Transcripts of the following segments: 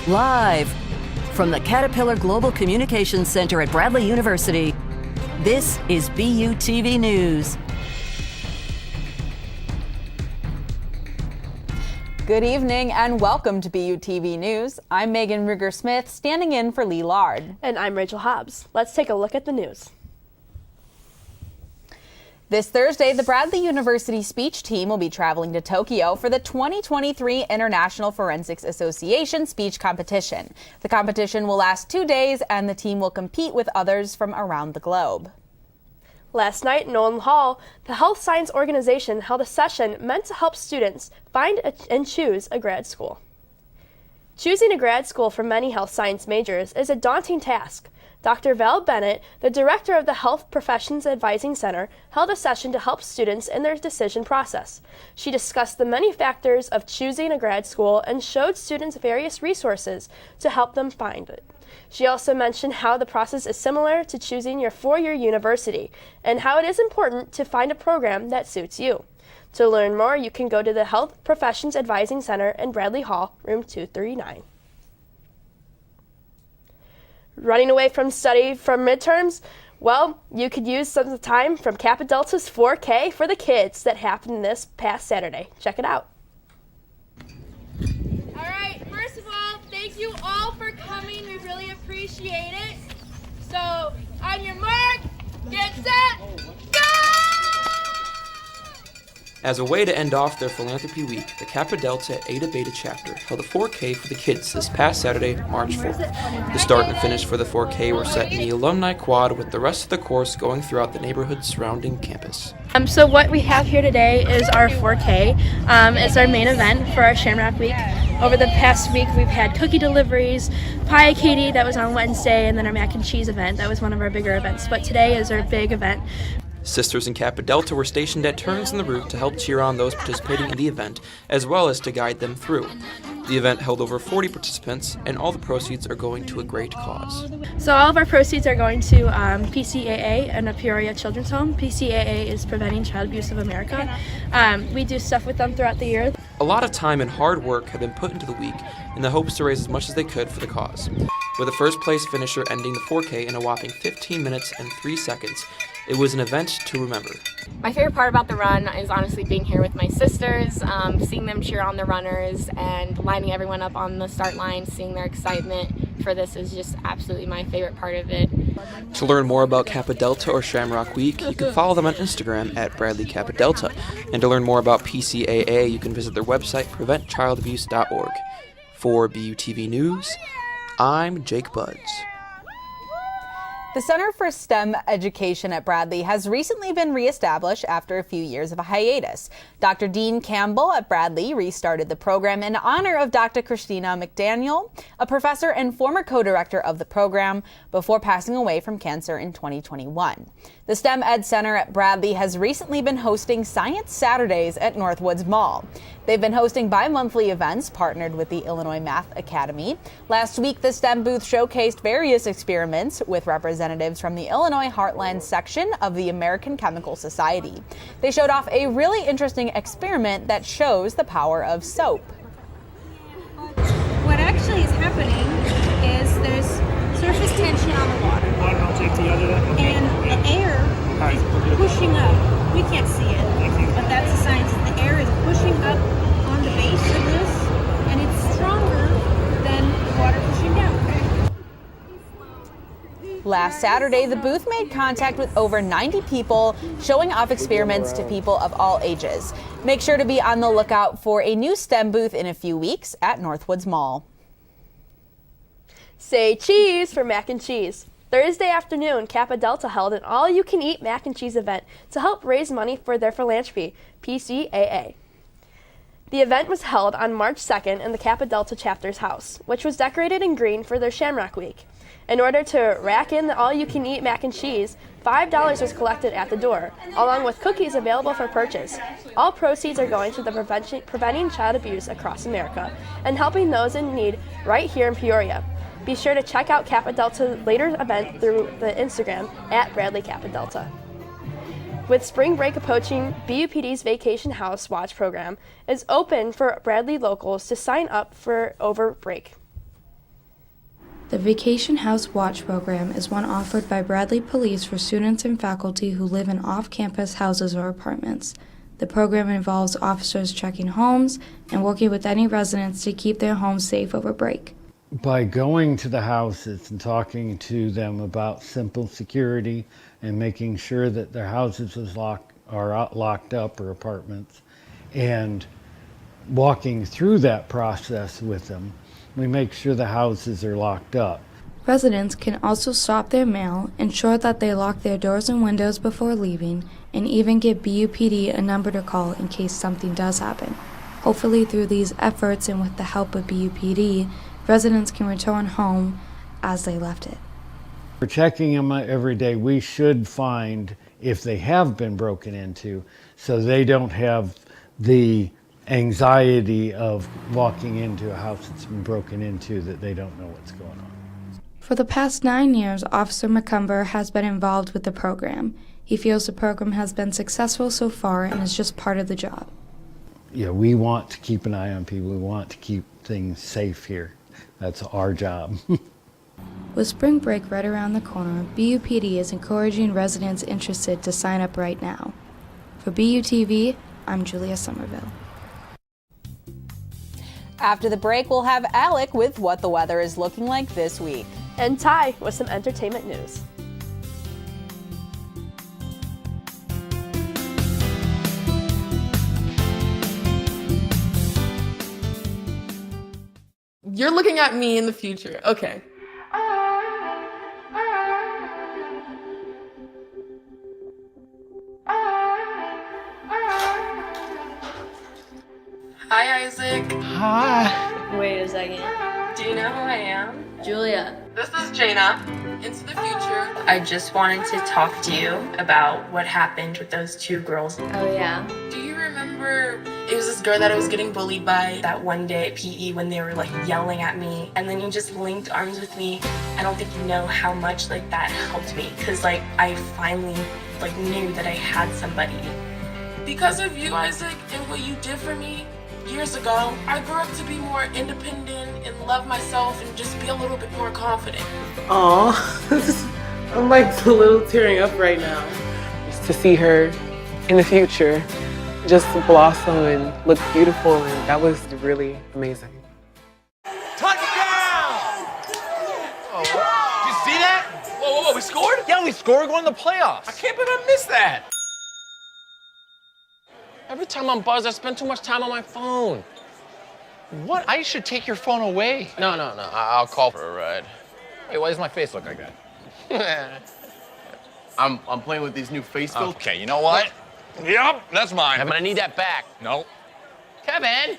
Live from the Caterpillar Global Communications Center at Bradley University, this is BUTV News. Good evening and welcome to BUTV News. I'm Megan Ruger-Smith, standing in for Lee Lard. And I'm Rachel Hobbs. Let's take a look at the news. This Thursday, the Bradley University speech team will be traveling to Tokyo for the 2023 International Forensics Association speech competition. The competition will last 2 days and the team will compete with others from around the globe. Last night in Nolan Hall, the Health Science Organization held a session meant to help students find and choose a grad school. Choosing a grad school for many health science majors is a daunting task. Dr. Val Bennett, the director of the Health Professions Advising Center, held a session to help students in their decision process. She discussed the many factors of choosing a grad school and showed students various resources to help them find it. She also mentioned how the process is similar to choosing your four-year university and how it is important to find a program that suits you. To learn more, you can go to the Health Professions Advising Center in Bradley Hall, room 239. Running away from study from midterms? Well, you could use some of the time from Kappa Delta's 4K for the kids that happened this past Saturday. Check it out. All right, first of all, thank you all for coming. We really appreciate it. So, on your mark, get set, go! As a way to end off their philanthropy week, the Kappa Delta Eta Beta chapter held a 4K for the kids this past Saturday, March 4th. The start and finish for the 4K were set in the alumni quad, with the rest of the course going throughout the neighborhood surrounding campus. So what we have here today is our 4K. It's our main event for our Shamrock Week. Over the past week, we've had cookie deliveries, pie Katie, that was on Wednesday, and then our mac and cheese event. That was one of our bigger events, but today is our big event. Sisters in Kappa Delta were stationed at turns in the route to help cheer on those participating in the event, as well as to guide them through. The event held over 40 participants, and all the proceeds are going to a great cause. So all of our proceeds are going to PCAA and a Peoria Children's Home. PCAA is Preventing Child Abuse of America. We do stuff with them throughout the year. A lot of time and hard work have been put into the week in the hopes to raise as much as they could for the cause, with the first place finisher ending the 4K in a whopping 15 minutes and 3 seconds. It was an event to remember. My favorite part about the run is honestly being here with my sisters, seeing them cheer on the runners and lining everyone up on the start line, seeing their excitement for this is just absolutely my favorite part of it. To learn more about Kappa Delta or Shamrock Week, you can follow them on Instagram at Bradley Kappa Delta. And to learn more about PCAA, you can visit their website, preventchildabuse.org. For BUTV News, I'm Jake Buds. The Center for STEM Education at Bradley has recently been reestablished after a few years of a hiatus. Dr. Dean Campbell at Bradley restarted the program in honor of Dr. Christina McDaniel, a professor and former co-director of the program, before passing away from cancer in 2021. The STEM Ed Center at Bradley has recently been hosting Science Saturdays at Northwoods Mall. They've been hosting bi-monthly events partnered with the Illinois Math Academy. Last week, the STEM booth showcased various experiments with representatives from the Illinois Heartland section of the American Chemical Society. They showed off a really interesting experiment that shows the power of soap. What actually is happening is there's surface tension on the water, and the air is pushing up. We can't see it, but that's the science. The air is pushing up on the base of this, and it's stronger than the water pushing down. Last Saturday, the booth made contact with over 90 people, showing off experiments to people of all ages. Make sure to be on the lookout for a new STEM booth in a few weeks at Northwoods Mall. Say cheese for mac and cheese. Thursday afternoon, Kappa Delta held an all-you-can-eat mac and cheese event to help raise money for their philanthropy, PCAA. The event was held on March 2nd in the Kappa Delta chapter's house, which was decorated in green for their Shamrock Week. In order to rack in the all-you-can-eat mac and cheese, $5 was collected at the door, along with cookies available for purchase. All proceeds are going to the Preventing Child Abuse Across America and helping those in need right here in Peoria. Be sure to check out Kappa Delta's later event through the Instagram at Bradley Kappa Delta. With spring break approaching, BUPD's Vacation House Watch program is open for Bradley locals to sign up for over break. The Vacation House Watch program is one offered by Bradley Police for students and faculty who live in off-campus houses or apartments. The program involves officers checking homes and working with any residents to keep their homes safe over break. By going to the houses and talking to them about simple security and making sure that their houses are locked up, or apartments, and walking through that process with them, we make sure the houses are locked up. Residents can also stop their mail, ensure that they lock their doors and windows before leaving, and even give BUPD a number to call in case something does happen. Hopefully through these efforts and with the help of BUPD, residents can return home as they left it. We're checking them every day. We should find if they have been broken into, so they don't have the anxiety of walking into a house that's been broken into that they don't know what's going on. For the past 9 years, Officer McCumber has been involved with the program. He feels the program has been successful so far and is just part of the job. Yeah, we want to keep an eye on people. We want to keep things safe here. That's our job. With spring break right around the corner, BUPD is encouraging residents interested to sign up right now. For BUTV, I'm Julia Somerville. After the break, we'll have Alec with what the weather is looking like this week. And Ty with some entertainment news. You're looking at me in the future. Okay. Hi, Isaac. Hi. Wait a second. Do you know who I am? Julia. This is Jaina. Into the future. I just wanted to talk to you about what happened with those 2 girls. Oh, yeah? Do you remember it was this girl that I was getting bullied by that one day at PE when they were like yelling at me, and then you just linked arms with me? I don't think you know how much like that helped me, because like I finally like knew that I had somebody. Because of you, Isaac, and what you did for me years ago, I grew up to be more independent and love myself and just be a little bit more confident. Aw, I'm like a little tearing up right now. Just to see her in the future just blossom and look beautiful, and that was really amazing. Touchdown! Oh, did you see that? Whoa, we scored? Yeah, we scored going to the playoffs. I can't believe I missed that. Every time I'm buzzed, I spend too much time on my phone. What? I should take your phone away. No. I'll call for a ride. Hey, why does my face look like that? I'm playing with these new face filters. Okay, you know what? Yep, that's mine. I'm gonna need that back. No. Kevin!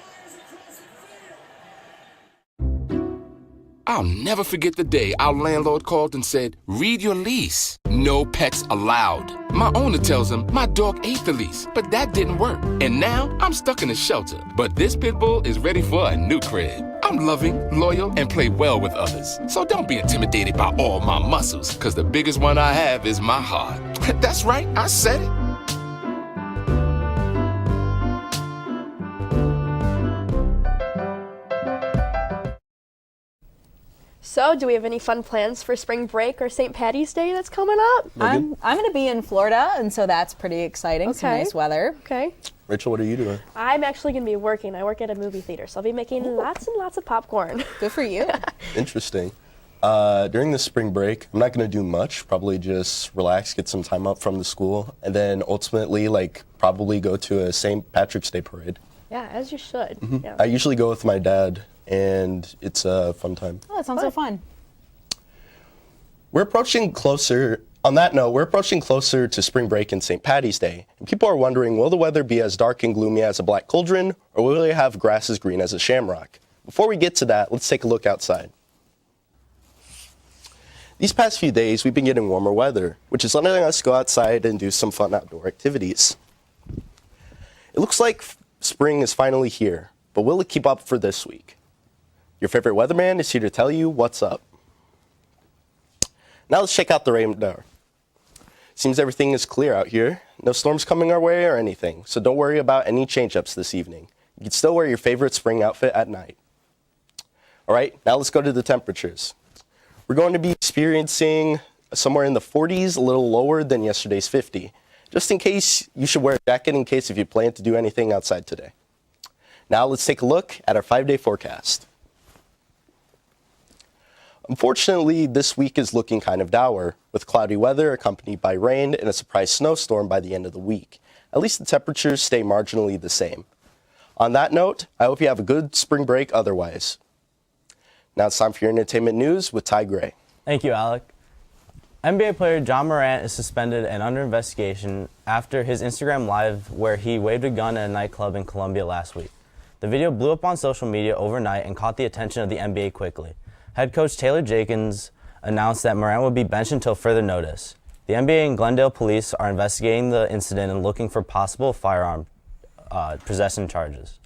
I'll never forget the day our landlord called and said, read your lease. No pets allowed. My owner tells him my dog ate the lease, but that didn't work. And now I'm stuck in a shelter. But this pit bull is ready for a new crib. I'm loving, loyal, and play well with others. So don't be intimidated by all my muscles, because the biggest one I have is my heart. That's right, I said it. So, do we have any fun plans for spring break or St. Patty's Day that's coming up? I'm going to be in Florida, and so that's pretty exciting. Some nice weather. Okay. Rachel, what are you doing? I'm actually going to be working. I work at a movie theater, so I'll be making lots and lots of popcorn. Good for you. Interesting. During the spring break, I'm not going to do much. Probably just relax, get some time up from the school, and then ultimately, probably go to a St. Patrick's Day parade. Yeah, as you should. Mm-hmm. Yeah. I usually go with my dad, and it's a fun time. Oh, that sounds so fun. We're approaching closer to spring break and St. Patty's Day. And people are wondering, will the weather be as dark and gloomy as a black cauldron, or will it have grass as green as a shamrock? Before we get to that, let's take a look outside. These past few days, we've been getting warmer weather, which is letting us go outside and do some fun outdoor activities. It looks like spring is finally here, but will it keep up for this week? Your favorite weatherman is here to tell you what's up. Now let's check out the radar. Seems everything is clear out here. No storms coming our way or anything, so don't worry about any change-ups this evening. You can still wear your favorite spring outfit at night. All right, now let's go to the temperatures. We're going to be experiencing somewhere in the 40s, a little lower than yesterday's 50. Just in case, you should wear a jacket in case if you plan to do anything outside today. Now let's take a look at our 5-day forecast. Unfortunately, this week is looking kind of dour, with cloudy weather accompanied by rain and a surprise snowstorm by the end of the week. At least the temperatures stay marginally the same. On that note, I hope you have a good spring break otherwise. Now it's time for your entertainment news with Ty Gray. Thank you, Alec. NBA player John Morant is suspended and under investigation after his Instagram Live where he waved a gun at a nightclub in Colombia last week. The video blew up on social media overnight and caught the attention of the NBA quickly. Head coach Taylor Jenkins announced that Morant would be benched until further notice. The NBA and Glendale police are investigating the incident and looking for possible firearm possession charges.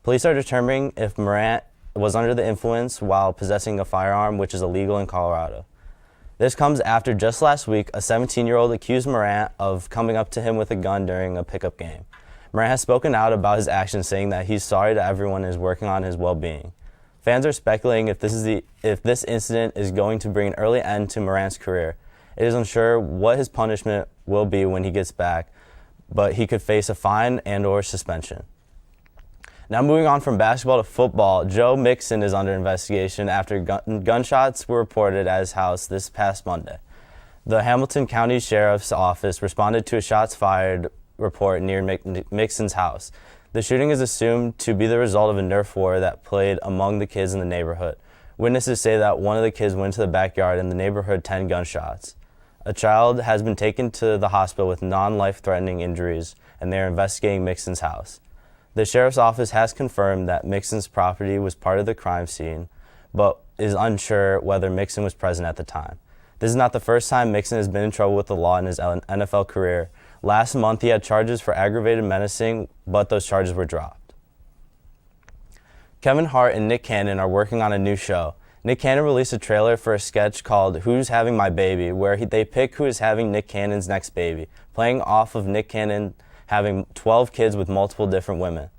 Police are determining if Morant was under the influence while possessing a firearm, which is illegal in Colorado. This comes after just last week, a 17-year-old accused Morant of coming up to him with a gun during a pickup game. Morant has spoken out about his actions, saying that he's sorry to everyone and is working on his well-being. Fans are speculating if this incident is going to bring an early end to Morant's career. It is unsure what his punishment will be when he gets back, but he could face a fine and/or suspension. Now moving on from basketball to football, Joe Mixon is under investigation after gunshots were reported at his house this past Monday. The Hamilton County Sheriff's Office responded to a shots fired report near Mixon's house. The shooting is assumed to be the result of a Nerf war that played among the kids in the neighborhood. Witnesses say that one of the kids went to the backyard and the neighborhood heard 10 gunshots. A child has been taken to the hospital with non-life-threatening injuries, and they are investigating Mixon's house. The sheriff's office has confirmed that Mixon's property was part of the crime scene, but is unsure whether Mixon was present at the time. This is not the first time Mixon has been in trouble with the law in his NFL career. Last month, he had charges for aggravated menacing, but those charges were dropped. Kevin Hart and Nick Cannon are working on a new show. Nick Cannon released a trailer for a sketch called Who's Having My Baby, where they pick who is having Nick Cannon's next baby, playing off of Nick Cannon having 12 kids with multiple different women.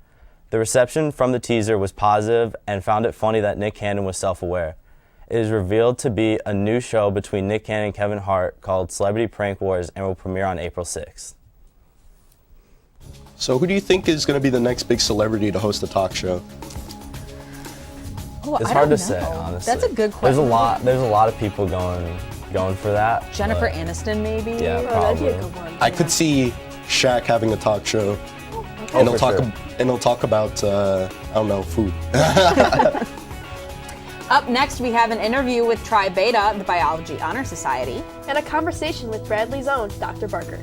The reception from the teaser was positive and found it funny that Nick Cannon was self-aware. It is revealed to be a new show between Nick Cannon and Kevin Hart called Celebrity Prank Wars and will premiere on April 6th. So who do you think is going to be the next big celebrity to host a talk show? Oh, It's hard to say, honestly. That's a good question. There's a lot of people going for that. Jennifer Aniston, maybe? Yeah, probably. I could see Shaq having a talk show. And he'll talk about I don't know, food. Up next, we have an interview with Tri Beta, the Biology Honor Society. And a conversation with Bradley's own Dr. Barker.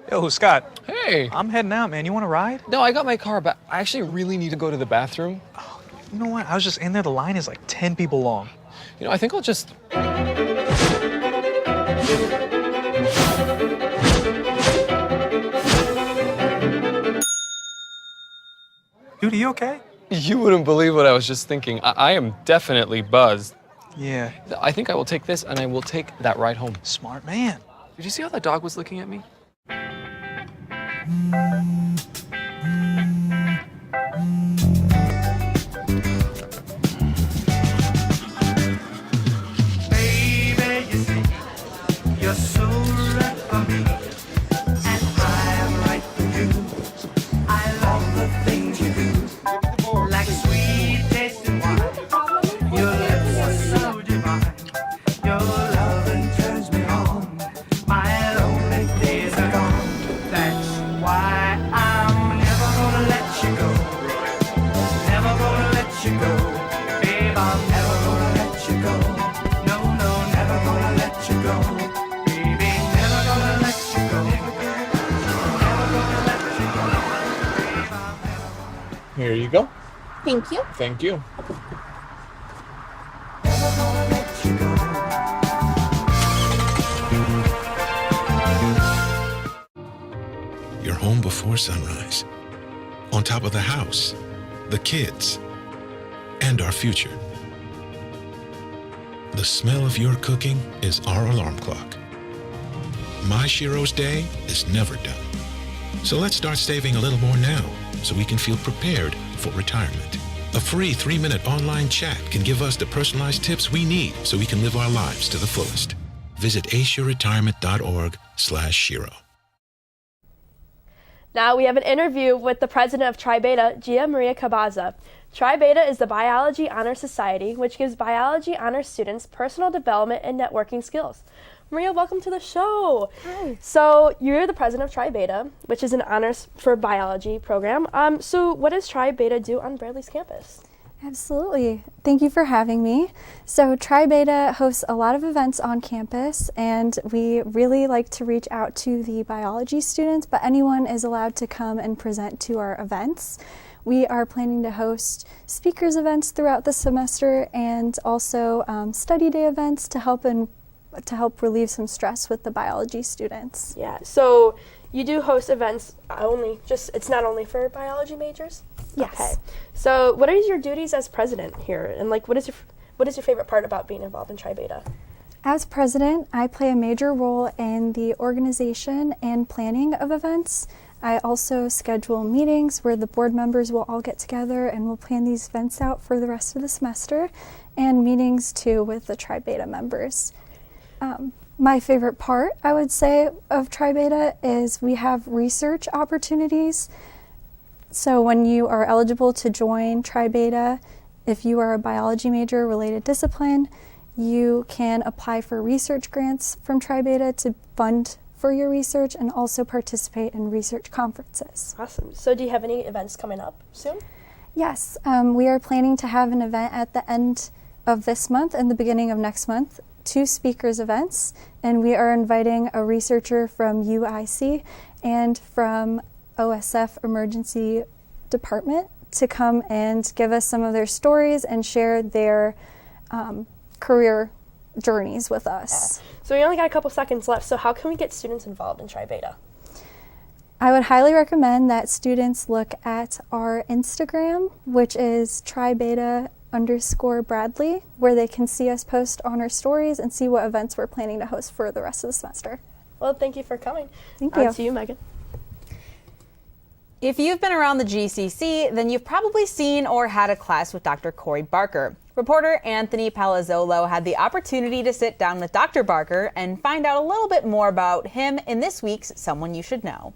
Yo, Scott. Hey. I'm heading out, man. You want to ride? No, I got my car, but I actually really need to go to the bathroom. Oh, you know what? I was just in there. The line is like 10 people long. You know, I think I'll just... Dude, are you okay? You wouldn't believe what I was just thinking. I am definitely buzzed. Yeah. I think I will take this, and I will take that ride home. Smart man. Did you see how that dog was looking at me? Baby, you see, you're so right for me, and I'm right for you. I love the things you do, like sweet tasting wine. Your lips are so divine. Your loving turns me on. My lonely days are gone. That's why I'm never gonna let you go. Never gonna let you go. Babe, I'm never gonna let you go. No, no, never gonna let you go. Baby, never gonna let you go. Never gonna let you go. Babe, I'm never Here you go. Thank you. Thank you. gonna let you go. You're home before sunrise, on top of the house, the kids, and our future. The smell of your cooking is our alarm clock. My Shiro's day is never done. So let's start saving a little more now so we can feel prepared for retirement. A free 3-minute online chat can give us the personalized tips we need so we can live our lives to the fullest. Visit aceyourretirement.org/Shiro. Now we have an interview with the president of Tri Beta, Gia Maria Cabaza. Tri Beta is the Biology Honor Society, which gives biology honor students personal development and networking skills. Maria, welcome to the show. Hi. So you're the president of Tri Beta, which is an honors for biology program. So what does Tri Beta do on Bradley's campus? Absolutely. Thank you for having me. So Tri Beta hosts a lot of events on campus, and we really like to reach out to the biology students, but anyone is allowed to come and present to our events. We are planning to host speakers events throughout the semester and also study day events to help relieve some stress with the biology students. Yeah, so you do host events it's not only for biology majors? Yes. Okay. So what are your duties as president here? And what is your favorite part about being involved in Tri Beta? As president, I play a major role in the organization and planning of events. I also schedule meetings where the board members will all get together and we'll plan these events out for the rest of the semester, and meetings too with the Tri Beta members. My favorite part, I would say, of Tri Beta is we have research opportunities. So when you are eligible to join Tri Beta, if you are a biology major related discipline, you can apply for research grants from Tri Beta to fund for your research and also participate in research conferences. Awesome. So do you have any events coming up soon? Yes, we are planning to have an event at the end of this month and the beginning of next month, 2 speakers events, and we are inviting a researcher from UIC and from OSF Emergency Department to come and give us some of their stories and share their career journeys with us. Yeah. So we only got a couple seconds left, so how can we get students involved in Tri Beta? I would highly recommend that students look at our Instagram, which is tribeta_Bradley, where they can see us post on our stories and see what events we're planning to host for the rest of the semester. Well, thank you for coming. Thank you. On to you, Megan. If you've been around the GCC, then you've probably seen or had a class with Dr. Corey Barker. Reporter Anthony Palazzolo had the opportunity to sit down with Dr. Barker and find out a little bit more about him in this week's Someone You Should Know.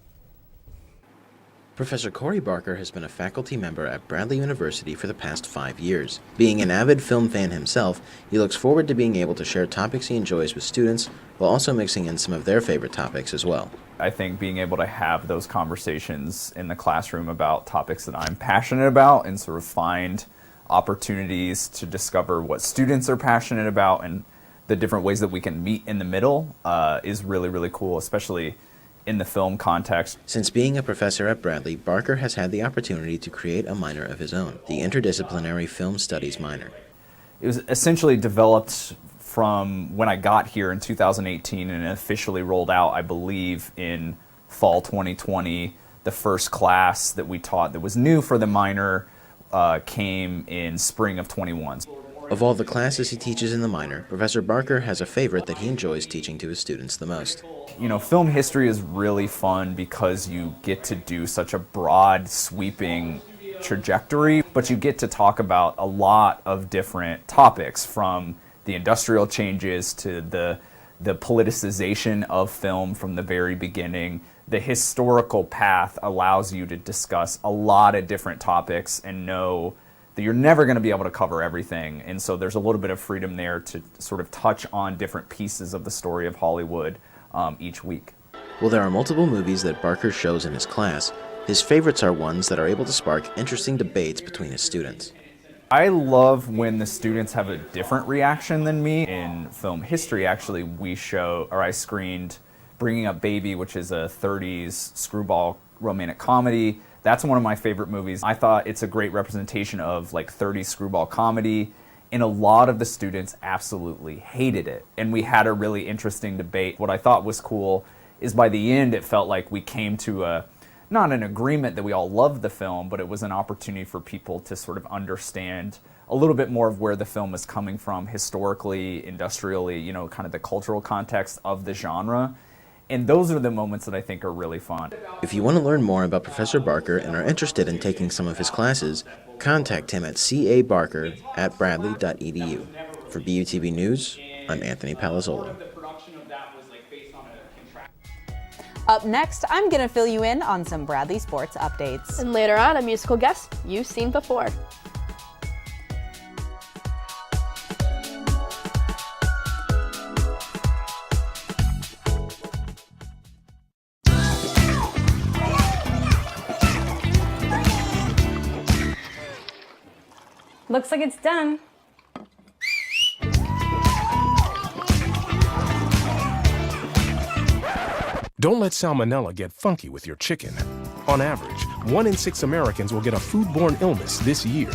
Professor Corey Barker has been a faculty member at Bradley University for the past 5 years. Being an avid film fan himself, he looks forward to being able to share topics he enjoys with students while also mixing in some of their favorite topics as well. I think being able to have those conversations in the classroom about topics that I'm passionate about and sort of find opportunities to discover what students are passionate about and the different ways that we can meet in the middle is really, really cool, especially in the film context. Since being a professor at Bradley, Barker has had the opportunity to create a minor of his own, the Interdisciplinary Film Studies minor. It was essentially developed from when I got here in 2018 and officially rolled out, I believe, in fall 2020. The first class that we taught that was new for the minor came in spring of 21. Of all the classes he teaches in the minor, Professor Barker has a favorite that he enjoys teaching to his students the most. You know, film history is really fun because you get to do such a broad, sweeping trajectory, but you get to talk about a lot of different topics, from the industrial changes to the politicization of film from the very beginning. The historical path allows you to discuss a lot of different topics and know that you're never going to be able to cover everything. And so there's a little bit of freedom there to sort of touch on different pieces of the story of Hollywood each week. While there are multiple movies that Barker shows in his class, his favorites are ones that are able to spark interesting debates between his students. I love when the students have a different reaction than me. In film history, actually, I screened Bringing Up Baby, which is a 30s screwball romantic comedy. That's one of my favorite movies. I thought it's a great representation of 30s screwball comedy, and a lot of the students absolutely hated it. And we had a really interesting debate. What I thought was cool is by the end, it felt like we came to not an agreement that we all loved the film, but it was an opportunity for people to sort of understand a little bit more of where the film is coming from historically, industrially, kind of the cultural context of the genre. And those are the moments that I think are really fun. If you want to learn more about Professor Barker and are interested in taking some of his classes, contact him at cabarker@bradley.edu. For BUTV News, I'm Anthony Palazzolo. Up next, I'm going to fill you in on some Bradley sports updates. And later on, a musical guest you've seen before. Looks like it's done. Don't let salmonella get funky with your chicken. On average, 1 in 6 Americans will get a foodborne illness this year.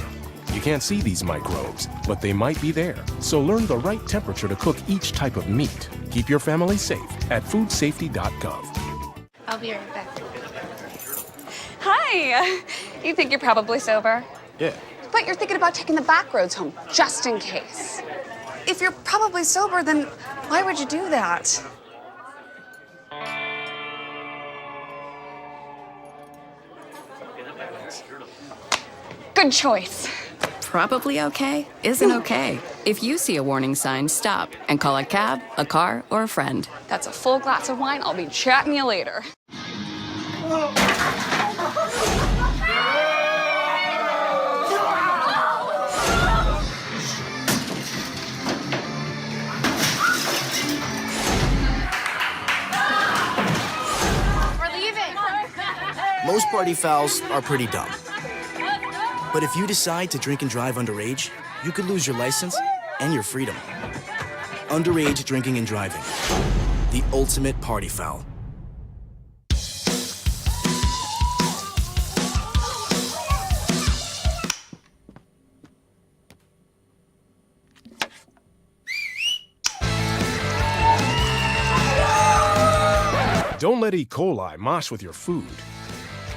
You can't see these microbes, but they might be there. So learn the right temperature to cook each type of meat. Keep your family safe at foodsafety.gov. I'll be right back. Hi! You think you're probably sober? Yeah. But you're thinking about taking the back roads home, just in case. If you're probably sober, then why would you do that? Good choice. Probably okay isn't okay. If you see a warning sign, stop and call a cab, a car, or a friend. That's a full glass of wine. I'll be chatting you later. We're leaving. Most party fouls are pretty dumb. But if you decide to drink and drive underage, you could lose your license and your freedom. Underage drinking and driving. The ultimate party foul. Don't let E. coli mosh with your food.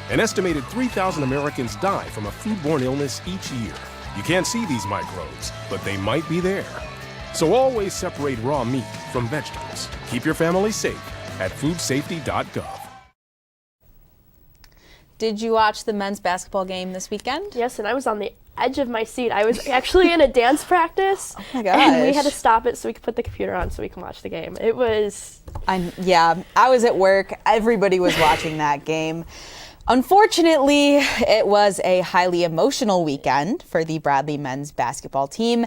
An estimated 3,000 Americans die from a foodborne illness each year. You can't see these microbes, but they might be there. So always separate raw meat from vegetables. Keep your family safe at foodsafety.gov. Did you watch the men's basketball game this weekend? Yes, and I was on the edge of my seat. I was actually in a dance practice. Oh my gosh. And we had to stop it so we could put the computer on so we can watch the game. It was... I was at work. Everybody was watching that game. Unfortunately, it was a highly emotional weekend for the Bradley men's basketball team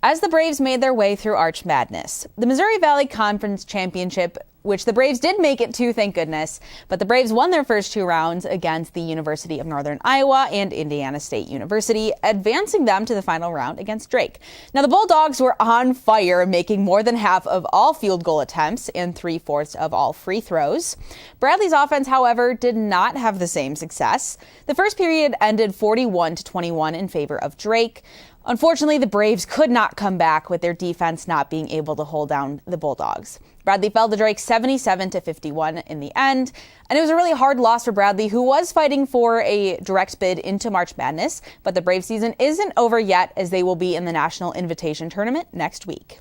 as the Braves made their way through Arch Madness. The Missouri Valley Conference Championship, which the Braves did make it to, thank goodness, but the Braves won their first 2 rounds against the University of Northern Iowa and Indiana State University, advancing them to the final round against Drake. Now, the Bulldogs were on fire, making more than half of all field goal attempts and 3/4 of all free throws. Bradley's offense, however, did not have the same success. The first period ended 41-21 in favor of Drake. Unfortunately, the Braves could not come back with their defense not being able to hold down the Bulldogs. Bradley fell to Drake 77-51 in the end, and it was a really hard loss for Bradley, who was fighting for a direct bid into March Madness, but the Brave season isn't over yet as they will be in the National Invitation Tournament next week.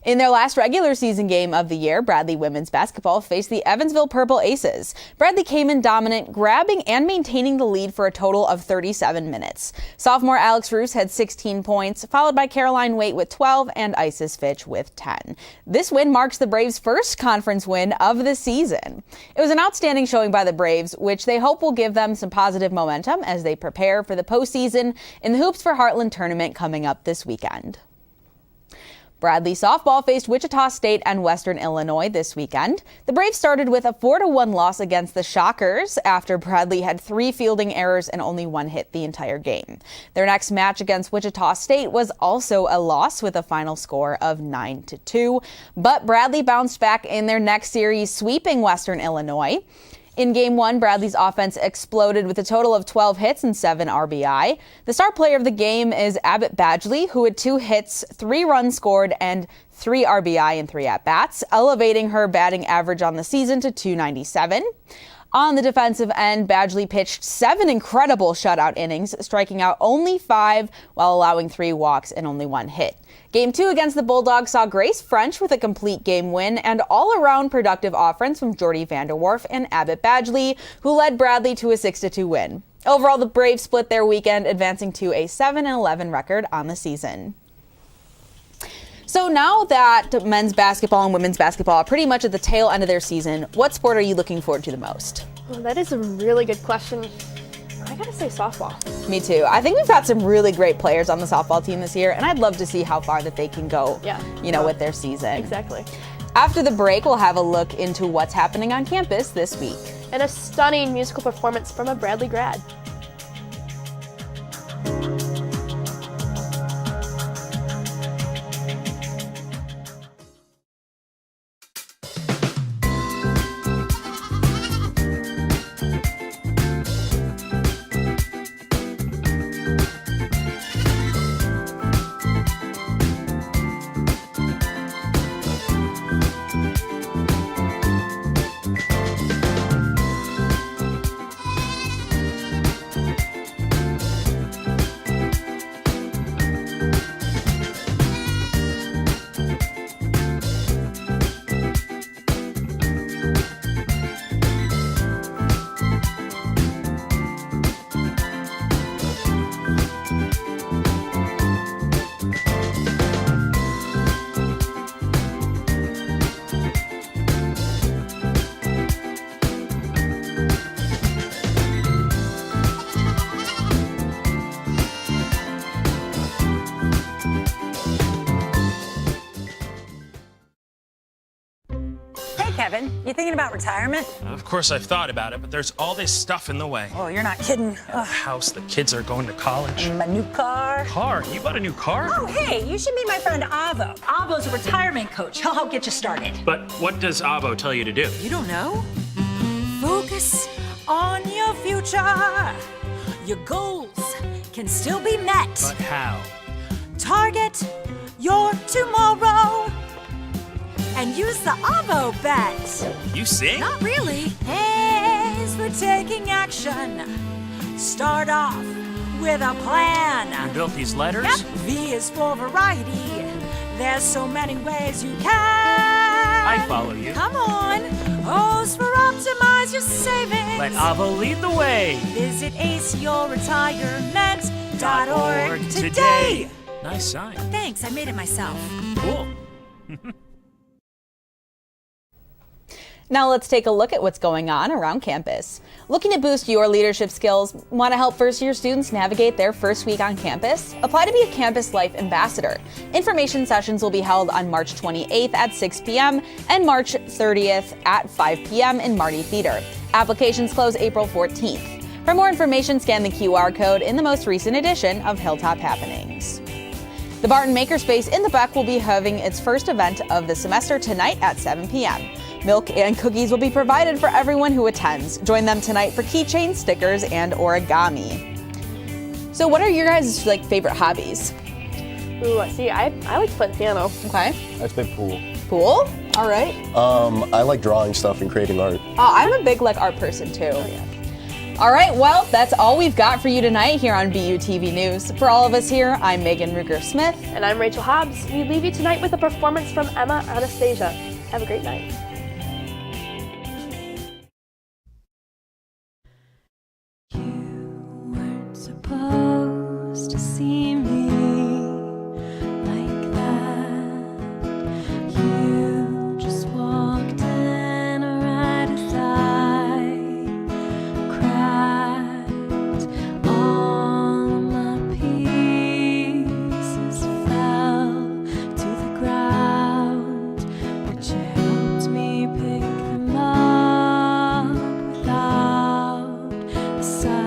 In their last regular season game of the year, Bradley women's basketball faced the Evansville Purple Aces. Bradley came in dominant, grabbing and maintaining the lead for a total of 37 minutes. Sophomore Alex Roos had 16 points, followed by Caroline Waite with 12 and Isis Fitch with 10. This win marks the Braves' first conference win of the season. It was an outstanding showing by the Braves, which they hope will give them some positive momentum as they prepare for the postseason in the Hoops for Heartland tournament coming up this weekend. Bradley softball faced Wichita State and Western Illinois this weekend. The Braves started with a 4-1 loss against the Shockers after Bradley had 3 fielding errors and only 1 hit the entire game. Their next match against Wichita State was also a loss with a final score of 9-2, but Bradley bounced back in their next series, sweeping Western Illinois. In Game 1, Bradley's offense exploded with a total of 12 hits and 7 RBI. The star player of the game is Abbott Badgley, who had 2 hits, 3 runs scored, and 3 RBI in 3 at-bats, elevating her batting average on the season to .297. On the defensive end, Badgley pitched 7 incredible shutout innings, striking out only 5 while allowing 3 walks and only 1 hit. Game 2 against the Bulldogs saw Grace French with a complete game win and all-around productive offense from Jordy Vanderwerf and Abbott Badgley, who led Bradley to a 6-2 win. Overall, the Braves split their weekend, advancing to a 7-11 record on the season. So now that men's basketball and women's basketball are pretty much at the tail end of their season, what sport are you looking forward to the most? Well, that is a really good question. I gotta say softball. Me too. I think we've got some really great players on the softball team this year, and I'd love to see how far that they can go, with their season. Exactly. After the break, we'll have a look into what's happening on campus this week. And a stunning musical performance from a Bradley grad. Kevin, you thinking about retirement? Of course I've thought about it, but there's all this stuff in the way. Oh, you're not kidding. The house, the kids are going to college. My new car. Car? You bought a new car? Oh, hey, you should meet my friend Avo. Avo's a retirement coach. He'll help get you started. But what does Avo tell you to do? You don't know? Focus on your future. Your goals can still be met. But how? Target your tomorrow. And use the Avo bet. You sing? Not really. A is for taking action. Start off with a plan. You built these letters? Yep. V is for variety. There's so many ways you can. I follow you. Come on. O's for optimize your savings. Let Avo lead the way. Visit aceyourretirement.org today. Nice sign. Thanks, I made it myself. Cool. Now let's take a look at what's going on around campus. Looking to boost your leadership skills? Want to help first-year students navigate their first week on campus? Apply to be a Campus Life Ambassador. Information sessions will be held on March 28th at 6 p.m. and March 30th at 5 p.m. in Marty Theater. Applications close April 14th. For more information, scan the QR code in the most recent edition of Hilltop Happenings. The Barton Makerspace in the Beck will be having its first event of the semester tonight at 7 p.m. Milk and cookies will be provided for everyone who attends. Join them tonight for keychains, stickers, and origami. So what are your guys' favorite hobbies? Ooh, see, I like to play the piano. Okay. I play pool. Pool? All right. I like drawing stuff and creating art. I'm a big art person too. Oh, yeah. All right, well, that's all we've got for you tonight here on BUTV News. For all of us here, I'm Megan Ruger-Smith. And I'm Rachel Hobbs. We leave you tonight with a performance from Emma Anastasia. Have a great night. Supposed to see me like that. You just walked in right as I cracked. All my pieces fell to the ground, but you helped me pick them up without a sound.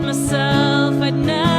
Myself, I'd never